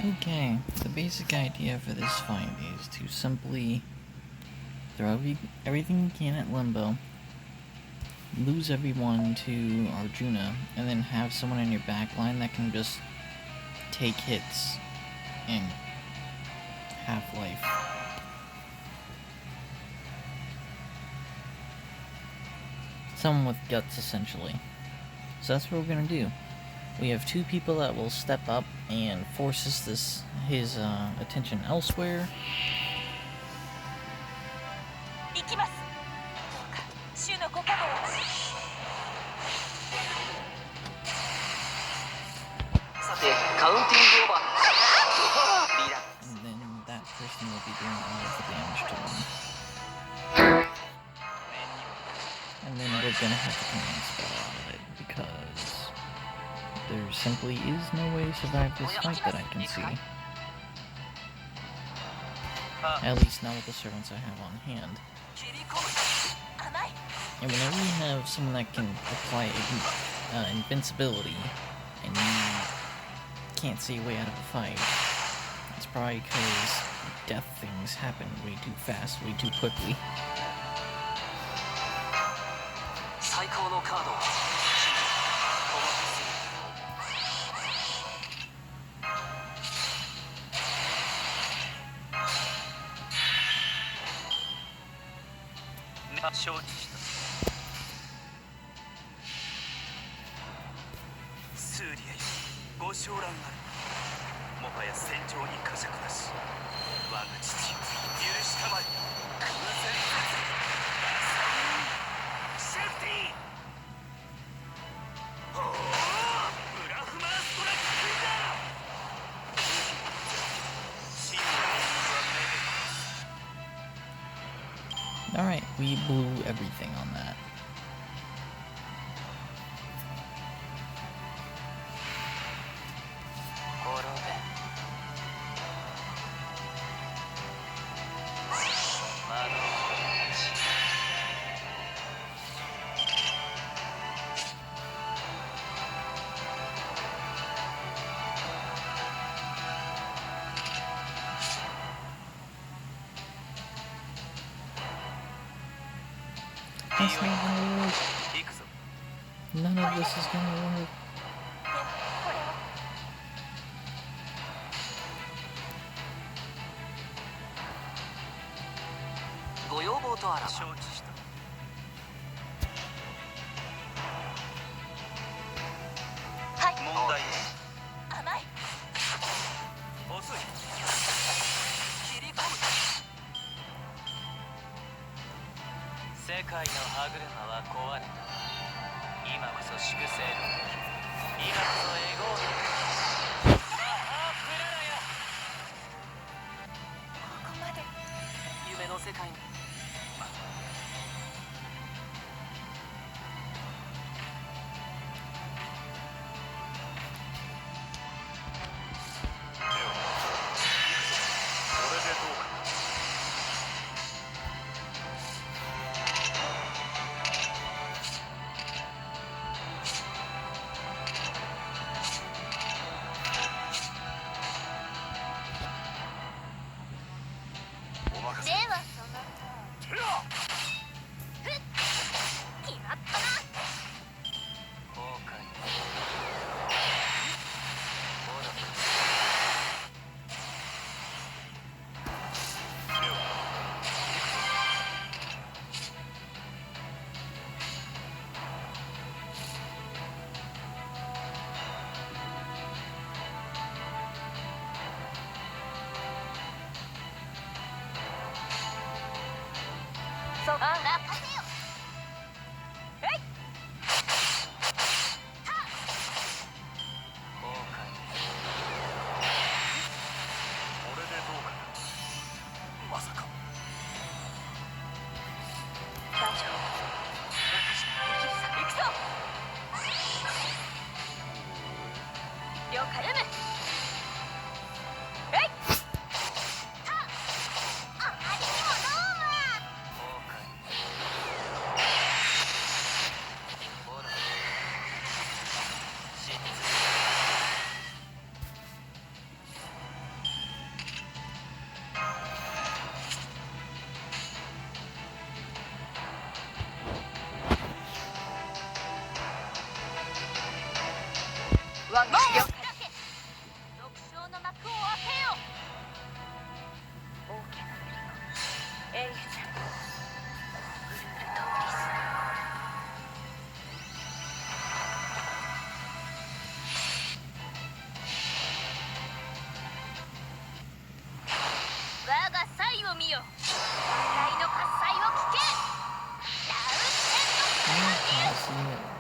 Okay, the basic idea for this fight is to simply throw everything you can at Limbo, lose everyone to Arjuna, and then have someone in your backline that can just take hits and have life. Someone with guts, essentially. So that's what we're gonna do. We have two people that will step up and forces his attention elsewhere. And then that person will be doing all of the damage to him. And then we're gonna have to command spell out of it, because there simply is no way to survive this fight that I can see. At least not with the servants I have on hand. And whenever you have someone that can apply invincibility, and you can't see a way out of a fight, it's probably because death things happen way too fast, way too quickly. Alright, we blew everything on that. That's not gonna work. None of this is gonna work.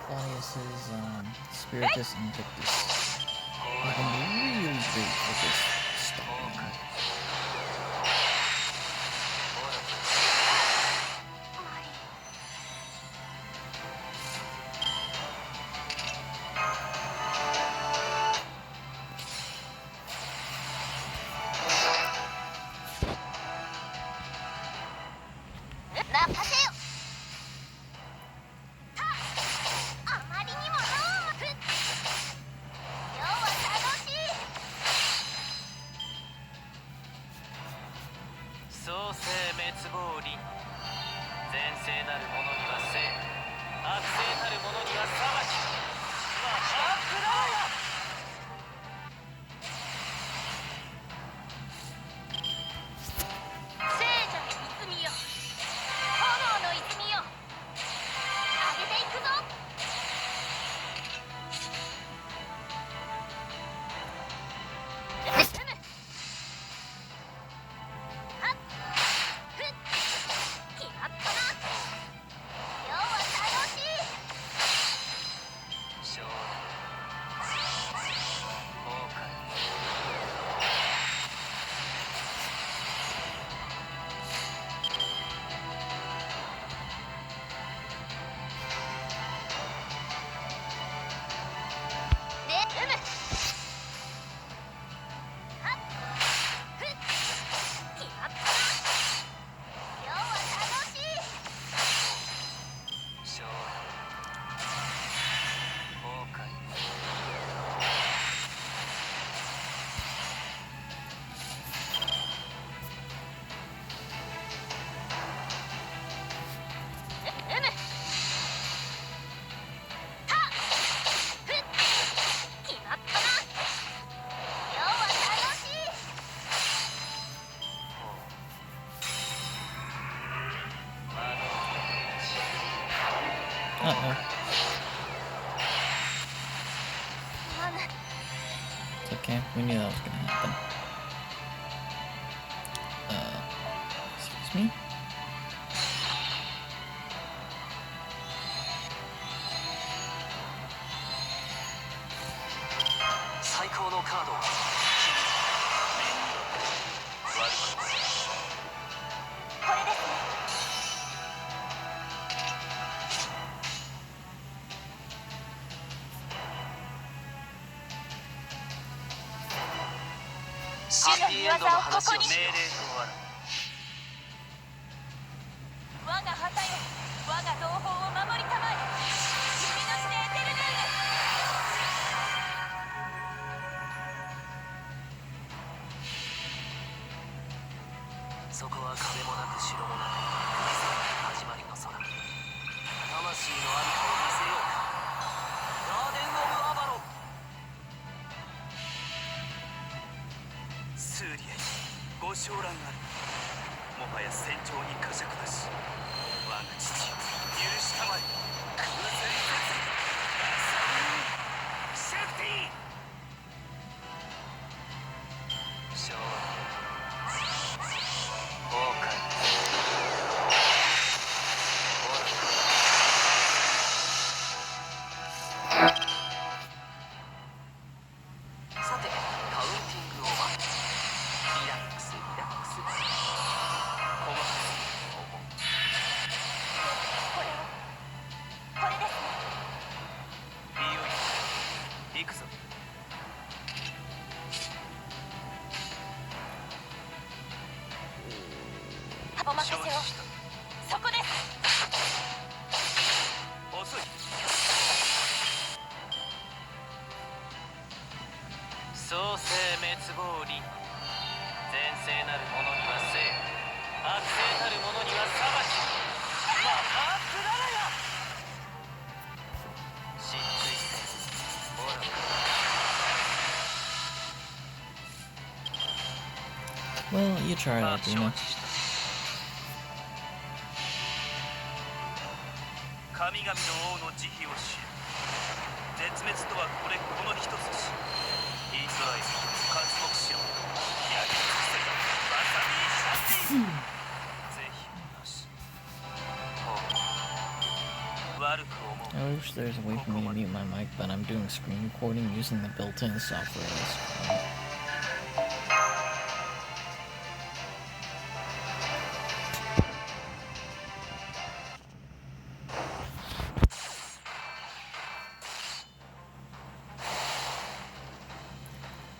Claudius's Spiritus Invictus. Like, I'm really great with this stopping. Uh-oh. It's okay, we knew that was gonna happen. Excuse me? Well, you try it out, Dina. 神々の王の慈悲を知る。絶滅とはこの一つし。言いづらい活目しろ。やり尽くせ。まさにシャンディ。是非なし。悪く思う。 I wish there was a way for me to mute my mic, but I'm doing screen recording using the built-in software in this phone.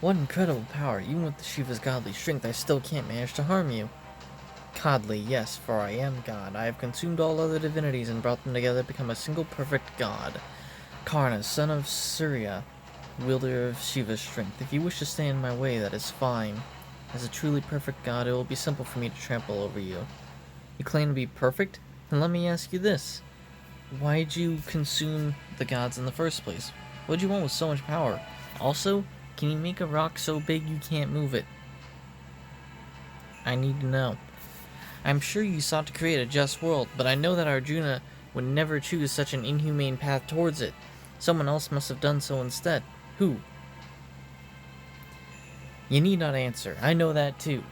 What incredible power! Even with the Shiva's godly strength, I still can't manage to harm you. Godly, yes, for I am God. I have consumed all other divinities and brought them together to become a single perfect God. Karna, son of Surya, wielder of Shiva's strength. If you wish to stand in my way, that is fine. As a truly perfect God, it will be simple for me to trample over you. You claim to be perfect? Then let me ask you this. Why'd you consume the gods in the first place? What'd you want with so much power? Also, can you make a rock so big you can't move it? I need to know. I'm sure you sought to create a just world, but I know that Arjuna would never choose such an inhumane path towards it. Someone else must have done so instead. Who? You need not answer. I know that too.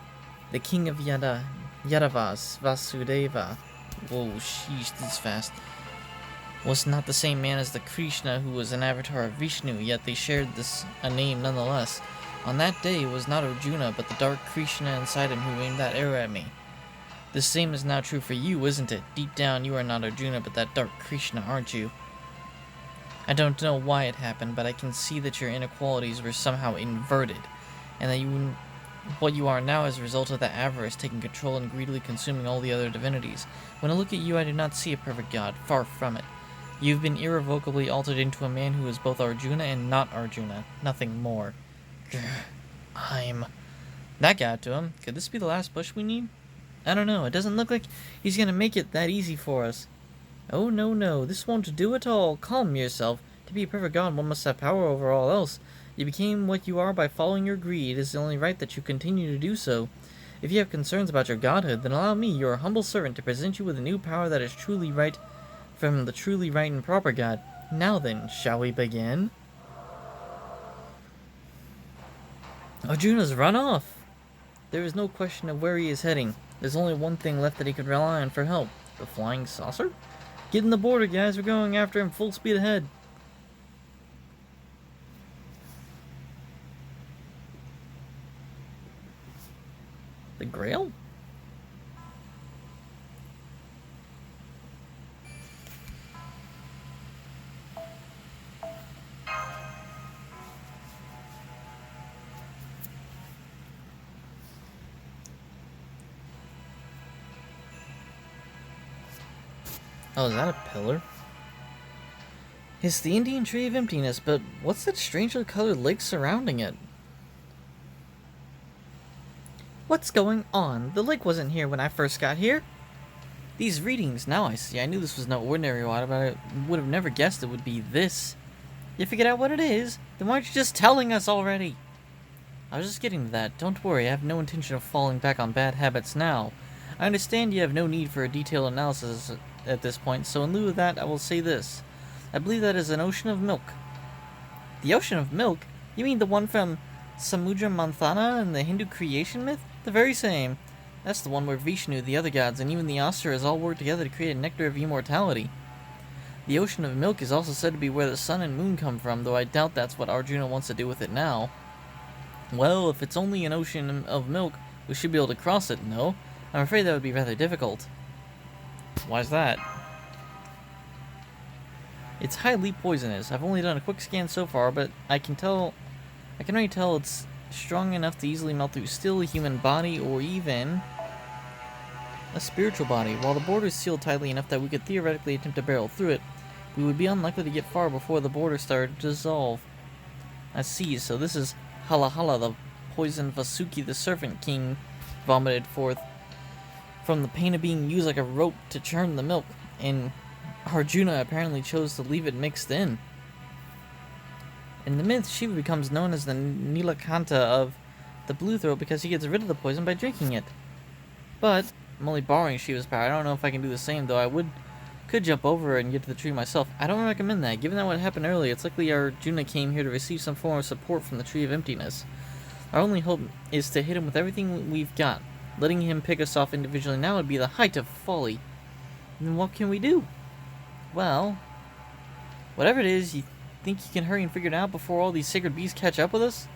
The king of Yadavas, Vasudeva. Whoa, sheesh, this is fast. Was not the same man as the Krishna who was an avatar of Vishnu, yet they shared a name nonetheless. On that day, it was not Arjuna, but the dark Krishna inside him who aimed that arrow at me. The same is now true for you, isn't it? Deep down, you are not Arjuna, but that dark Krishna, aren't you? I don't know why it happened, but I can see that your inequalities were somehow inverted, and that what you are now is a result of that avarice taking control and greedily consuming all the other divinities. When I look at you, I do not see a perfect god, far from it. You've been irrevocably altered into a man who is both Arjuna and not Arjuna, nothing more. That got to him. Could this be the last push we need? I don't know, it doesn't look like he's gonna make it that easy for us. Oh no, this won't do at all. Calm yourself. To be a perfect god, one must have power over all else. You became what you are by following your greed. It is only right that you continue to do so. If you have concerns about your godhood, then allow me, your humble servant, to present you with a new power that is truly right from the truly right and proper god. Now then, shall we begin? Arjuna's run off! There is no question of where he is heading. There's only one thing left that he could rely on for help. The flying saucer? Get in the border, guys. We're going after him full speed ahead. The Grail? Oh, is that a pillar? It's the Indian Tree of Emptiness, but what's that strangely colored lake surrounding it? What's going on? The lake wasn't here when I first got here. These readings, now I see. I knew this was no ordinary water, but I would have never guessed it would be this. You figured out what it is? Then why aren't you just telling us already? I was just getting to that. Don't worry, I have no intention of falling back on bad habits now. I understand you have no need for a detailed analysis at this point, so in lieu of that, I will say this. I believe that is an ocean of milk. The ocean of milk? You mean the one from Samudra Manthana in the Hindu creation myth? The very same. That's the one where Vishnu, the other gods, and even the Asuras all work together to create a nectar of immortality. The ocean of milk is also said to be where the sun and moon come from, though I doubt that's what Arjuna wants to do with it now. Well, if it's only an ocean of milk, we should be able to cross it, no? I'm afraid that would be rather difficult. Why's that? It's highly poisonous. I've only done a quick scan so far, but I can already tell it's strong enough to easily melt through still a human body or even a spiritual body. While the border is sealed tightly enough that we could theoretically attempt to barrel through it, we would be unlikely to get far before the border started to dissolve. I see, so this is Halahala, the poison Vasuki the Serpent King vomited forth from the pain of being used like a rope to churn the milk, and Arjuna apparently chose to leave it mixed in. In the myth, Shiva becomes known as the Nilakanta of the blue throat because he gets rid of the poison by drinking it. But I'm only borrowing Shiva's power. I don't know if I can do the same, though. Could jump over and get to the tree myself. I don't recommend that. Given that what happened earlier, it's likely Arjuna came here to receive some form of support from the Tree of Emptiness. Our only hope is to hit him with everything we've got. Letting him pick us off individually now would be the height of folly. Then what can we do? Well, whatever it is, you think you can hurry and figure it out before all these sacred beasts catch up with us?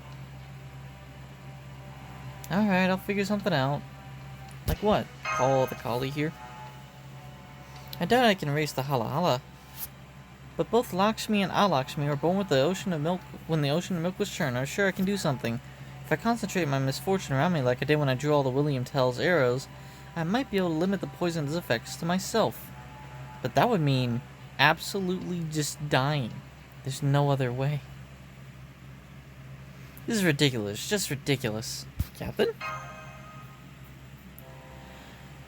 Alright, I'll figure something out. Like what? Call the collie here? I doubt I can erase the Hala Hala. But both Lakshmi and Alakshmi were born with the ocean of milk when the ocean of milk was churned. I'm sure I can do something. If I concentrate my misfortune around me like I did when I drew all the William Tell's arrows, I might be able to limit the poison's effects to myself. But that would mean absolutely just dying. There's no other way. This is ridiculous. Just ridiculous. Captain?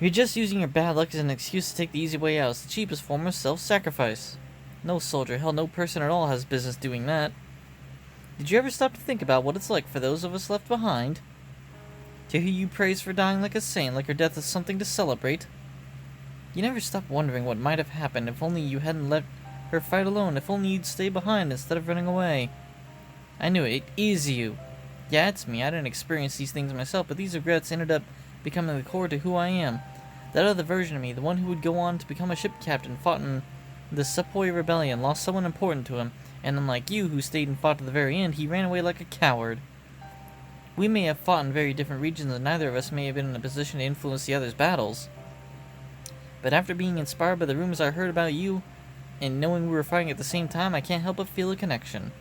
You're just using your bad luck as an excuse to take the easy way out. It's the cheapest form of self-sacrifice. No soldier, hell, no person at all has business doing that. Did you ever stop to think about what it's like for those of us left behind? To hear you praised for dying like a saint, like her death is something to celebrate? You never stop wondering what might have happened if only you hadn't let her fight alone, if only you'd stay behind instead of running away. I knew it. It is you. Yeah, it's me. I didn't experience these things myself, but these regrets ended up becoming the core to who I am. That other version of me, the one who would go on to become a ship captain, fought in the Sepoy Rebellion, lost someone important to him, and unlike you, who stayed and fought to the very end, he ran away like a coward. We may have fought in very different regions, and neither of us may have been in a position to influence the other's battles. But after being inspired by the rumors I heard about you, and knowing we were fighting at the same time, I can't help but feel a connection.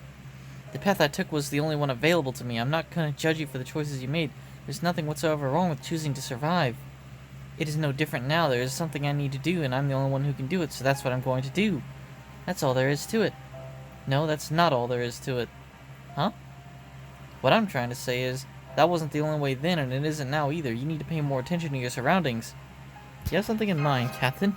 The path I took was the only one available to me. I'm not going to judge you for the choices you made. There's nothing whatsoever wrong with choosing to survive. It is no different now. There is something I need to do, and I'm the only one who can do it, so that's what I'm going to do. That's all there is to it. No, that's not all there is to it. Huh? What I'm trying to say is, that wasn't the only way then, and it isn't now either. You need to pay more attention to your surroundings. You have something in mind, Captain?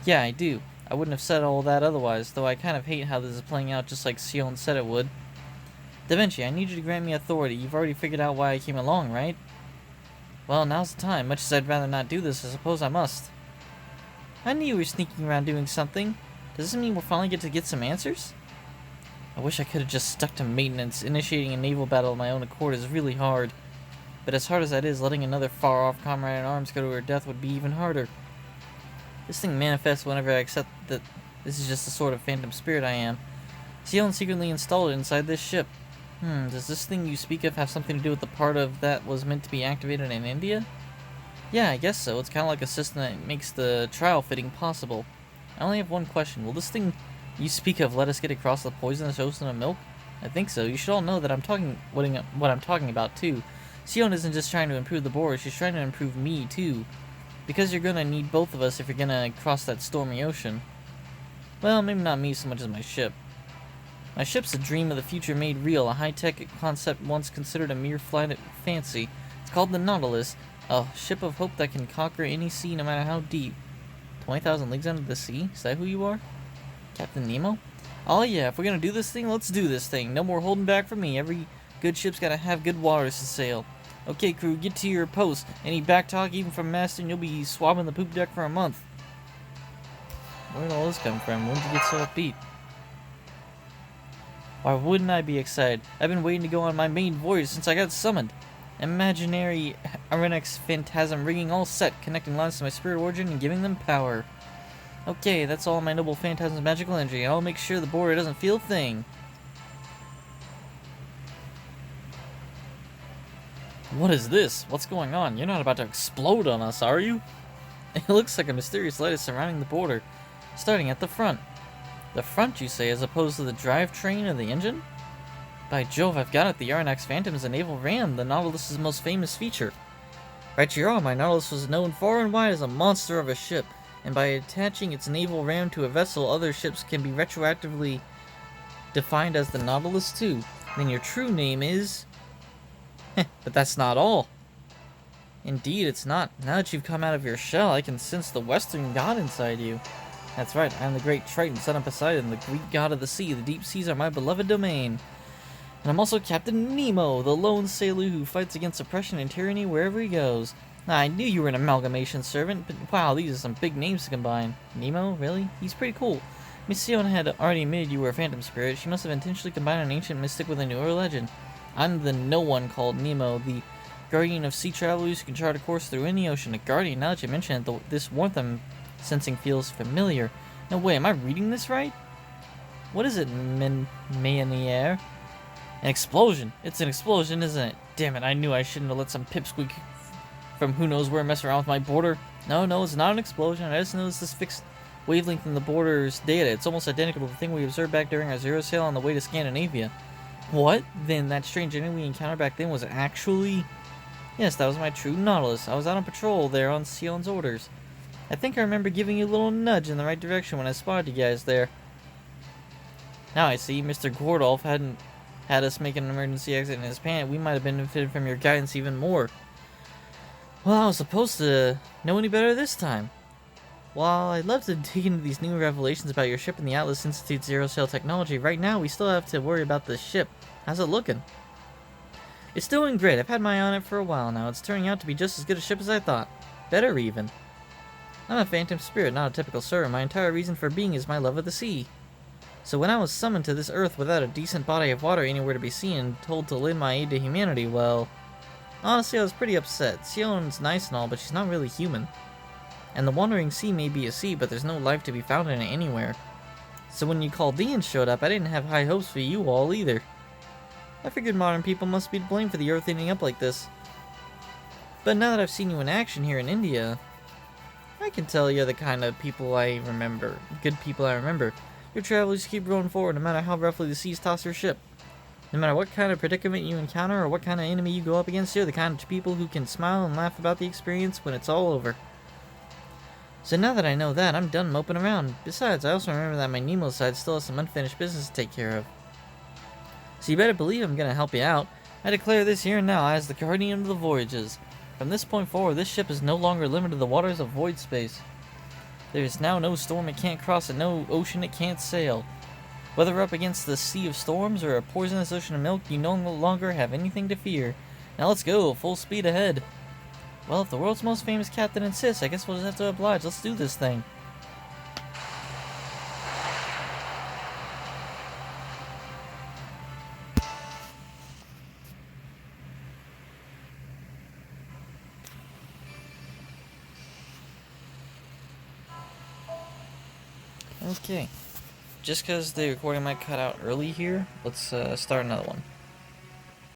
Yeah, I do. I wouldn't have said all that otherwise, though I kind of hate how this is playing out just like Sion said it would. Da Vinci, I need you to grant me authority. You've already figured out why I came along, right? Well, now's the time. Much as I'd rather not do this, I suppose I must. I knew you were sneaking around doing something. Does this mean we'll finally get to get some answers? I wish I could have just stuck to maintenance. Initiating a naval battle of my own accord is really hard. But as hard as that is, letting another far-off comrade in arms go to her death would be even harder. This thing manifests whenever I accept that this is just the sort of phantom spirit I am. Sion secretly installed it inside this ship. Does this thing you speak of have something to do with the part of that was meant to be activated in India? Yeah, I guess so. It's kind of like a system that makes the trial fitting possible. I only have one question. Will this thing you speak of let us get across the poisonous ocean of milk? I think so. You should all know that I'm talking what I'm talking about, too. Sion isn't just trying to improve the board, she's trying to improve me, too. Because you're gonna need both of us if you're gonna cross that stormy ocean. Well, maybe not me so much as my ship. My ship's a dream of the future made real, a high-tech concept once considered a mere flight fancy. It's called the Nautilus, a ship of hope that can conquer any sea no matter how deep. 20,000 leagues under the sea? Is that who you are? Captain Nemo? Oh yeah, if we're gonna do this thing, let's do this thing. No more holding back from me. Every good ship's gotta have good waters to sail. Okay, crew, get to your posts. Any back talk, even from Master, and you'll be swabbing the poop deck for a month. Where did all this come from? When did you get so upbeat? Why wouldn't I be excited? I've been waiting to go on my main voyage since I got summoned. Imaginary Arenex Phantasm rigging all set, connecting lines to my spirit origin and giving them power. Okay, that's all my noble Phantasm's magical energy. I'll make sure the board doesn't feel a thing. What is this? What's going on? You're not about to explode on us, are you? It looks like a mysterious light is surrounding the border, starting at the front. The front, you say, as opposed to the drivetrain or the engine? By Jove, I've got it. The Arenax Phantom is a naval ram, the Nautilus's most famous feature. Right you are, my Nautilus was known far and wide as a monster of a ship, and by attaching its naval ram to a vessel, other ships can be retroactively defined as the Nautilus too. Then your true name is... But that's not all. Indeed, it's not. Now that you've come out of your shell, I can sense the Western god inside you. That's right, I am the great Triton, son of Poseidon, the Greek god of the sea. The deep seas are my beloved domain. And I'm also Captain Nemo, the lone sailor who fights against oppression and tyranny wherever he goes. I knew you were an amalgamation servant, but wow, these are some big names to combine. Nemo? Really? He's pretty cool. Miss Sion had already admitted you were a phantom spirit. She must have intentionally combined an ancient mystic with a newer legend. I'm the no one called Nemo, the guardian of sea travelers who can chart a course through any ocean. A guardian, now that you mention it, this warmth I'm sensing feels familiar. No way, am I reading this right? What is it, Mayanier? An explosion. It's an explosion, isn't it? Damn it, I knew I shouldn't have let some pipsqueak from who knows where mess around with my border. No, it's not an explosion. I just noticed this fixed wavelength in the border's data. It's almost identical to the thing we observed back during our zero sail on the way to Scandinavia. What? Then that strange enemy we encountered back then was actually... Yes, that was my true Nautilus. I was out on patrol there on Sion's orders. I think I remember giving you a little nudge in the right direction when I spotted you guys there. Now I see, Mr. Gordolf hadn't had us make an emergency exit in his pant. We might have benefited from your guidance even more. Well, I was supposed to know any better this time. While I'd love to dig into these new revelations about your ship and the Atlas Institute's zero-sail technology, right now we still have to worry about the ship. How's it looking? It's doing great. I've had my eye on it for a while now. It's turning out to be just as good a ship as I thought. Better even. I'm a phantom spirit, not a typical servant. My entire reason for being is my love of the sea. So when I was summoned to this earth without a decent body of water anywhere to be seen and told to lend my aid to humanity, well... Honestly, I was pretty upset. Sion's nice and all, but she's not really human. And the Wandering Sea may be a sea, but there's no life to be found in it anywhere. So when you Chaldeans showed up, I didn't have high hopes for you all either. I figured modern people must be to blame for the earth ending up like this. But now that I've seen you in action here in India, I can tell you're the kind of people I remember. Good people I remember. Your travelers keep rolling forward no matter how roughly the seas toss your ship. No matter what kind of predicament you encounter or what kind of enemy you go up against, you're the kind of people who can smile and laugh about the experience when it's all over. So now that I know that, I'm done moping around. Besides, I also remember that my Nemo side still has some unfinished business to take care of. So you better believe I'm gonna help you out. I declare this here and now as the guardian of the voyages. From this point forward, this ship is no longer limited to the waters of void space. There is now no storm it can't cross and no ocean it can't sail. Whether we're up against the sea of storms or a poisonous ocean of milk, you no longer have anything to fear. Now let's go, full speed ahead. Well, if the world's most famous captain insists, I guess we'll just have to oblige. Let's do this thing. Okay. Just because the recording might cut out early here, let's start another one.